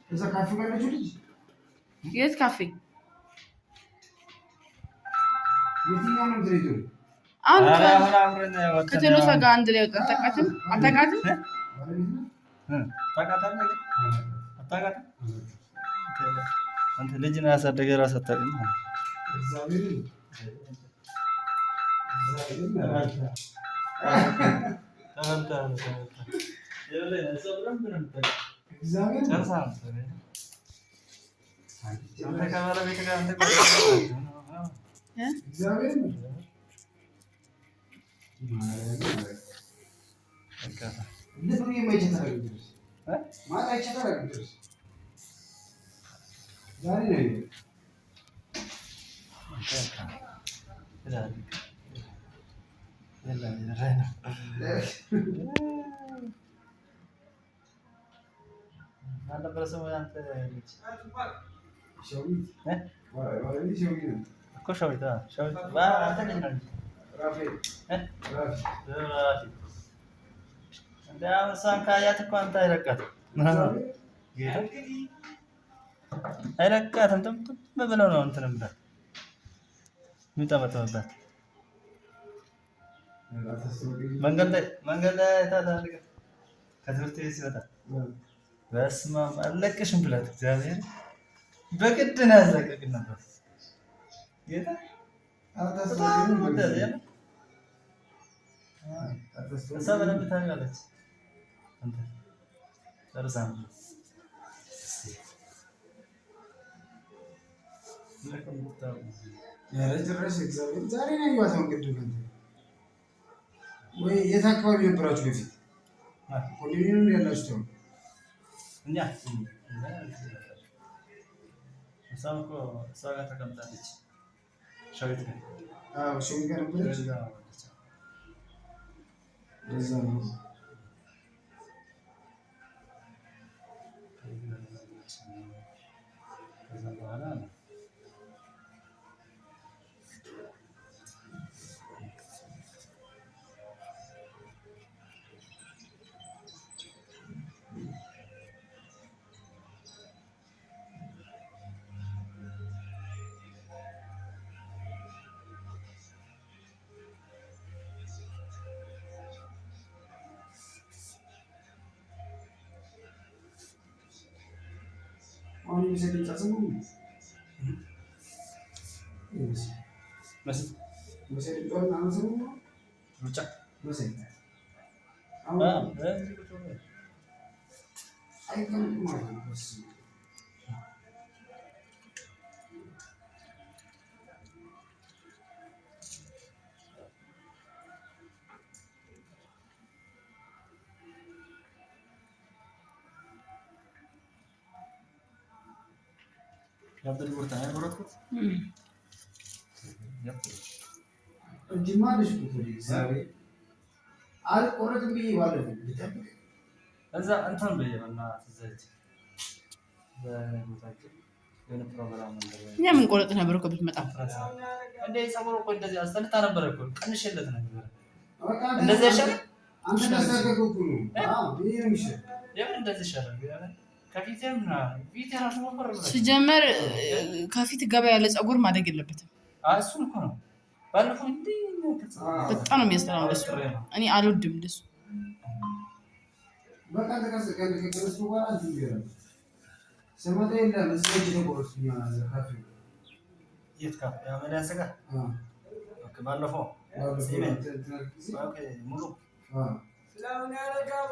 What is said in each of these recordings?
እዛ ካፌ ጋር ልጅ የት ካፌ? የትኛው ነው ድሬዶ? አሁን ከቴሎሳ ጋር አንድ ላይ ወጣን። አታውቃትም? አንተ ልጅ ነው ያሳደገ ራስ አታውቅም። አይለቃትም ጥምጥም ብለው ነው እንትን ብላ የሚጠመጠምባት መንገድ ላይ ታታልቀ ከትምህርት ቤት ሲወጣ በስመ አብ አለቅሽም ብላት እግዚአብሔር በግድ ነው ያዘቀቅን ነበር። ጌታ እሷ በደንብ ታውቃለች። ጨርሳ ዛሬ ነው ያየኋት። ቅድም ወይ የት አካባቢ ነበራችሁ በፊት? ኮንዶሚኒየም ያላችሁ እኛ እሷም እኮ እሷ ጋር ተቀምጣለች። ሸዊት ጋር ሸዊት ጋር ነበረች። ለዛ ነው ከዛ በኋላ ነው አሁን የሚሰጥን ጻጽሙ መሰለኝ ጦር አንሰሙ ሩጫ መሰለኝ አይቀርም ማለት ነው። ያብደል ወርታ አይወራኩት እንጂማ ልጅ ቁጥር ዛሬ አልቆረጥም ብዬ ባለፈው ልጠብቅ እዛ እንትን በየበና ተዘጅ በቦታችን የሆነ ፕሮግራም ነበር። እኛ ምን ቆረጥ ነበር እኮ ብትመጣ እንደ ጸጉሩ እኮ እንደዚህ አስተልታ ነበር እኮ ቀንሽለት ነበር። እንደዚህ ይሻል አንተ ተሳቀቀው ነው። ይሄ ነው ይሻል የምን እንደዚህ ይሻላል። ከፊትም ፊት ራሱ ወፈር ብሎ ሲጀመር ከፊት ገባ ያለ ጸጉር ማደግ የለበትም። እሱን እኮ ነው ባለፈው እንዴ በጣም ነው የሚያስጠላው። እንደሱ እኔ አልወድም እንደሱ። በቃ ተከሰከለ ከከረሱ በኋላ እንትን ይላል ሰማታ የለም እዚህ ተቆርጥኛ ካፌ የት ካፌ አመዳ ሰጋ ኦኬ ባለፈው ኦኬ ሙሉ ሰላም ያረጋው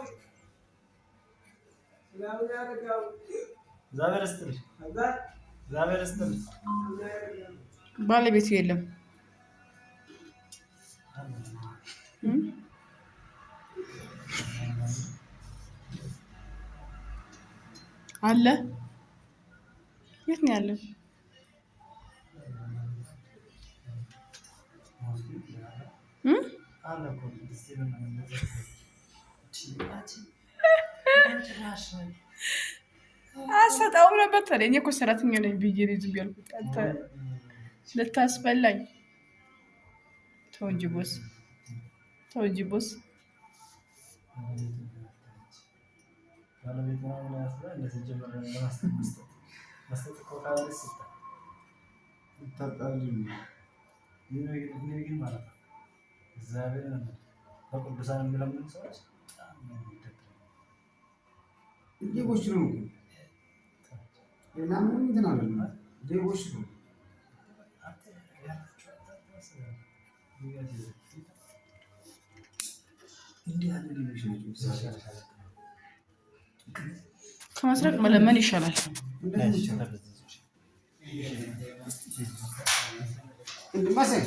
ዛሬ ስትል ባለቤቱ የለም አለ። የት ነው ያለው? አሰጣውም ነበር ታዲያ። እኔ እኮ ሰራተኛ ነኝ ብዬ ነው ዝም ያልኩት። አንተ ልታስበላኝ። ተው እንጂ ቦስ፣ ተው እንጂ ቦስ። ባለቤት ምናምን ያስራ እንደዚህ ጀመረ መስጠት እኮ ካለስ ይታጣል ግን ማለት ነው። እግዚአብሔር በቅዱሳን የሚለምኑ ሰዎች ሌቦች ነው እና ምንም እንትን አለ ሌቦች ነው። እንዲህ ያለ ሌቦች ናቸው። ከመስረቅ መለመን ይሻላል። እንድማሰል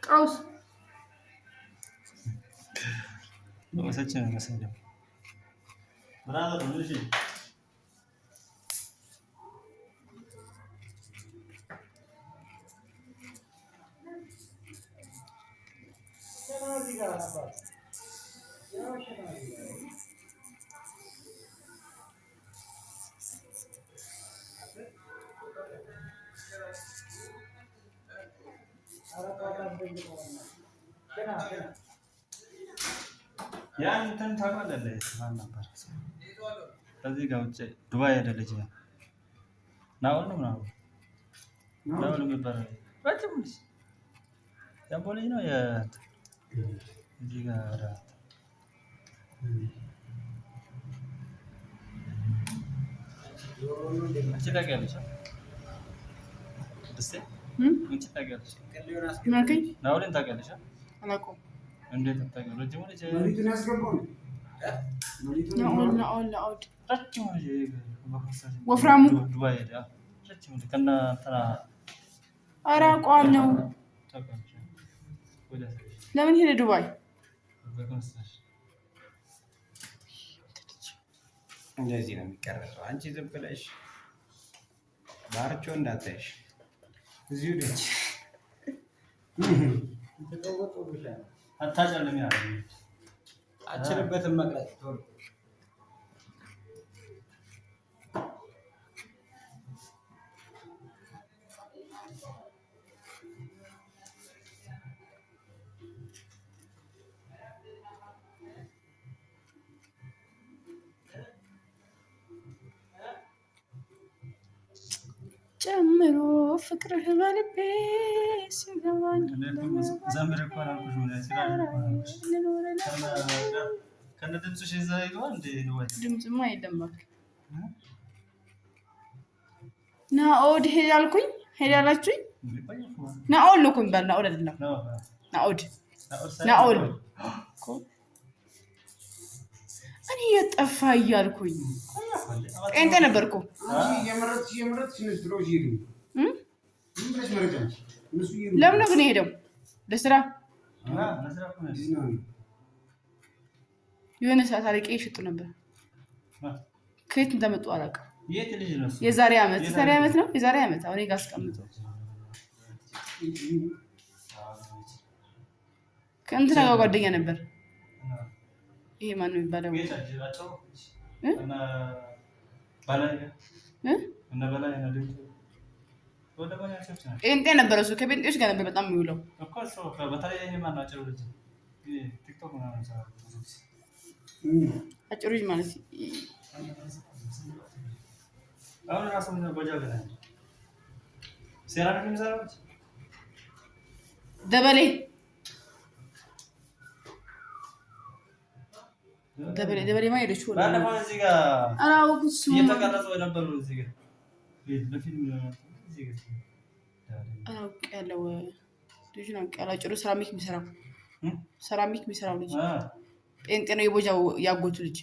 ቀውስ ወሰችን መሰለኝ ብራዘር ነው። እሺ ያን እንትን ታውቃለህ? ማን ነበር ከዚህ ጋር ውጭ ዱባይ ሄደ ልጅ ናኦል ነው ምናምን ናኦል የሚባለው ረጅም ልጅ ያቦ ልጅ ነው። እዚህ ጋር አንቺ ታውቂያለሽ? ደስ አንቺ ታውቂያለሽ? ናኦልን ታውቂያለሽ? አላውቀውም። እንዴት ታውቂያለሽ? ረጅም ልጅ ማሪቱን ያስገባው ናኦል ረጅም ልጅ ወፍራሙ ዱባይ ሄደ ረጅም ልጅ ከእነ እንትና ኧረ አውቀዋለሁ። ለምን ሄደ ዱባይ? እንደዚህ ነው የሚቀረጸው። አንቺ ዝም ብለሽ ባርቾ እንዳታይሽ እዚሁ ደች አታጨልም ያለ አችልበትም መቅረጽ ጨምሮ ፍቅርህ በልቤ ሲገባኝ ዘምር እኮ አልኩሽ። ከነ ድምፅሽ እዛ ይገባል እንደ ድምፅማ የለም እባክህ። ናኦድ ሄድ አልኩኝ። ሄድ አላችሁኝ። ናኦል ነው እኮ የሚባል ናኦል አይደለም። ናኦል እኔ የጠፋ እያልኩኝ ጴንጤ ነበርኩ። ለምን ነው ግን የሄደው? ለስራ የሆነ ሰዓት አለቄ ይሸጡ ነበር። ከየት እንደመጡ አላውቅም። የዛሬ ዓመት ነው። የዛሬ ዓመት አሁን ጋር አስቀምጠው ከእንትና ጋር ጓደኛ ነበር። ይሄ ማን ነው የሚባለው? ጴንጤ ነበረ እሱ። ከጴንጤዎች ጋር ነበር በጣም የሚውለው። አጭሩ ልጅ ማለት ደበሌ ደበሌማ ሄደች። አውቄያለሁ። ልጁን አውቄያለሁ። አጭሩ ሰራሚክ የሚሰራው ልጅ ጴንጤ ነው። የቦጃው ያጎቱ ልጅ